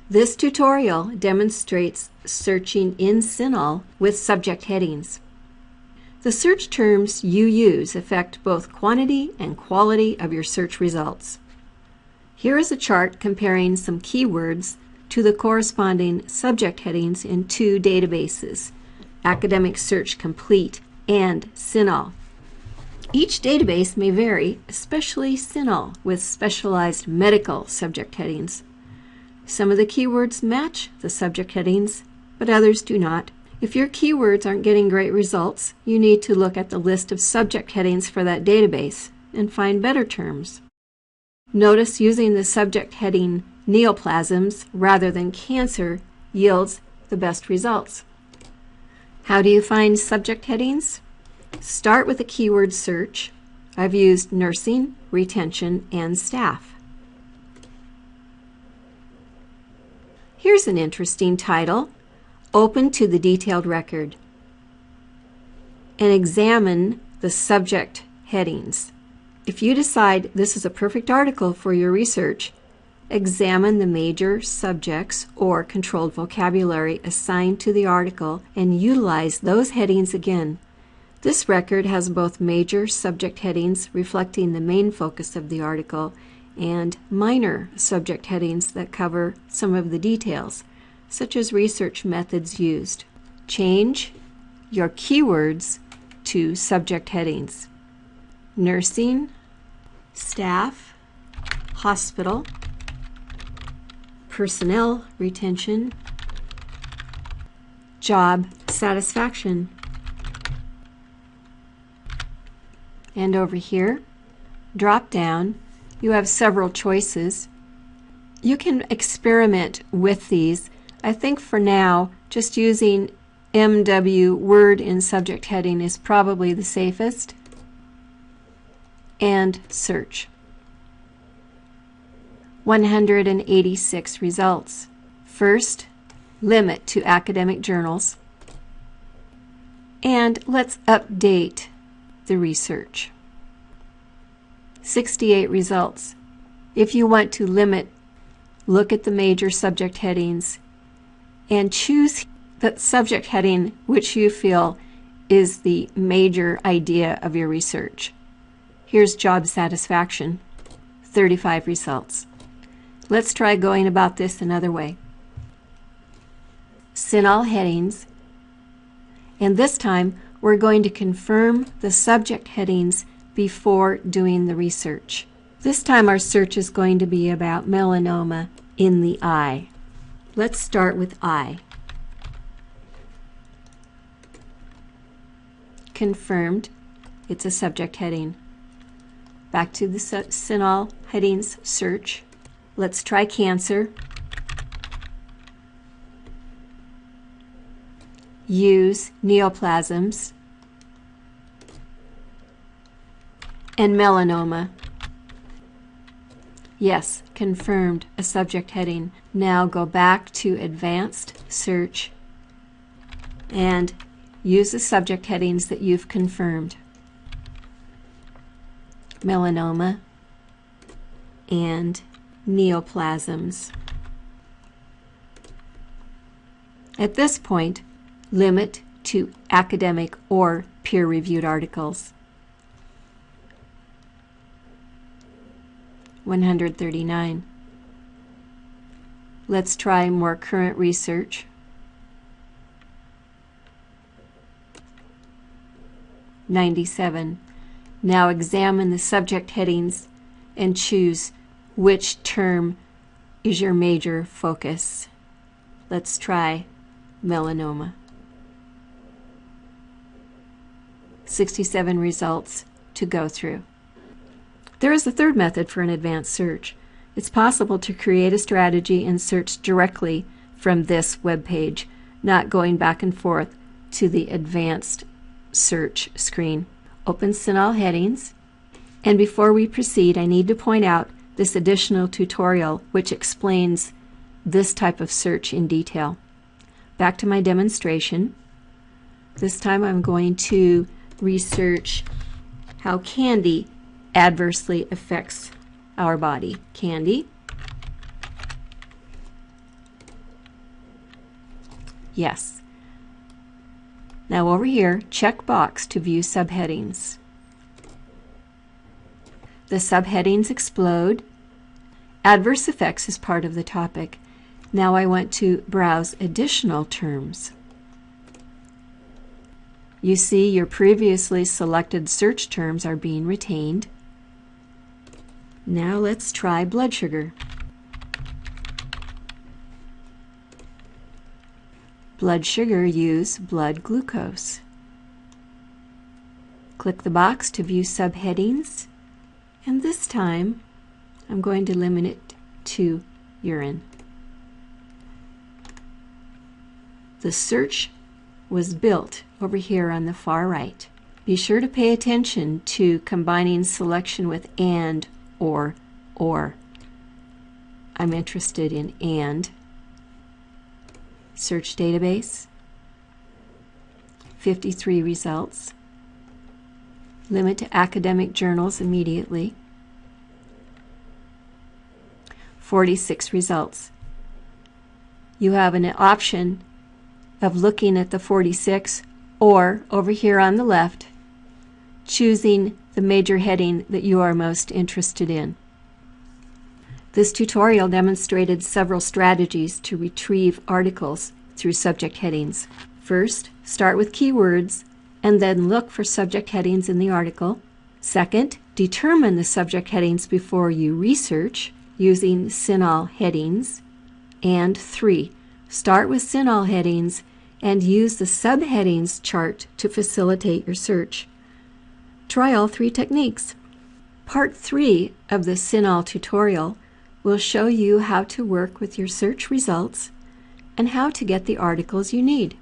This tutorial demonstrates searching in CINAHL with subject headings. The search terms you use affect both quantity and quality of your search results. Here is a chart comparing some keywords to the corresponding subject headings in two databases, Academic Search Complete and CINAHL. Each database may vary, especially CINAHL, with specialized medical subject headings. Some of the keywords match the subject headings, but others do not. If your keywords aren't getting great results, you need to look at the list of subject headings for that database and find better terms. Notice using the subject heading neoplasms rather than cancer yields the best results. How do you find subject headings? Start with a keyword search. I've used nursing, retention, and staff. Here's an interesting title, Open to the Detailed Record, and examine the subject headings. If you decide this is a perfect article for your research, examine the major subjects or controlled vocabulary assigned to the article and utilize those headings again. This record has both major subject headings reflecting the main focus of the article and minor subject headings that cover some of the details, such as research methods used. Change your keywords to subject headings: nursing, staff, hospital, personnel retention, job satisfaction. And over here, drop down, you have several choices. You can experiment with these. I think for now, just using MW word in subject heading is probably the safest. And search. 186 results. First, limit to academic journals. And let's update the research. 68 results. If you want to limit, look at the major subject headings and choose the subject heading which you feel is the major idea of your research. Here's job satisfaction, 35 results. Let's try going about this another way. CINAHL headings, and this time we're going to confirm the subject headings before doing the research. This time our search is going to be about melanoma in the eye. Let's start with eye. Confirmed, it's a subject heading. Back to the CINAHL headings search. Let's try cancer. Use neoplasms. And melanoma. Yes, confirmed, a subject heading. Now go back to advanced search and use the subject headings that you've confirmed. Melanoma and neoplasms. At this point, limit to academic or peer-reviewed articles. 139. Let's try more current research. 97. Now examine the subject headings and choose which term is your major focus. Let's try melanoma. 67 results to go through. There is a third method for an advanced search. It's possible to create a strategy and search directly from this web page, not going back and forth to the advanced search screen. Open CINAHL headings, and before we proceed, I need to point out this additional tutorial which explains this type of search in detail. Back to my demonstration. This time I'm going to research how candy adversely affects our body. Candy. Yes. Now over here, check box to view subheadings. The subheadings explode. Adverse effects is part of the topic. Now I want to browse additional terms. You see your previously selected search terms are being retained. Now let's try blood sugar. Blood sugar, use blood glucose. Click the box to view subheadings, and this time I'm going to limit it to urine. The search was built over here on the far right. Be sure to pay attention to combining selection with and or. I'm interested in and. Search database, 53 results. Limit to academic journals immediately. 46 results. You have an option of looking at the 46 or over here on the left, choosing the major heading that you are most interested in. This tutorial demonstrated several strategies to retrieve articles through subject headings. First, start with keywords and then look for subject headings in the article. Second, determine the subject headings before you research using CINAHL headings. And 3, start with CINAHL headings and use the subheadings chart to facilitate your search. Try all 3 techniques. Part 3 of the CINAHL tutorial will show you how to work with your search results and how to get the articles you need.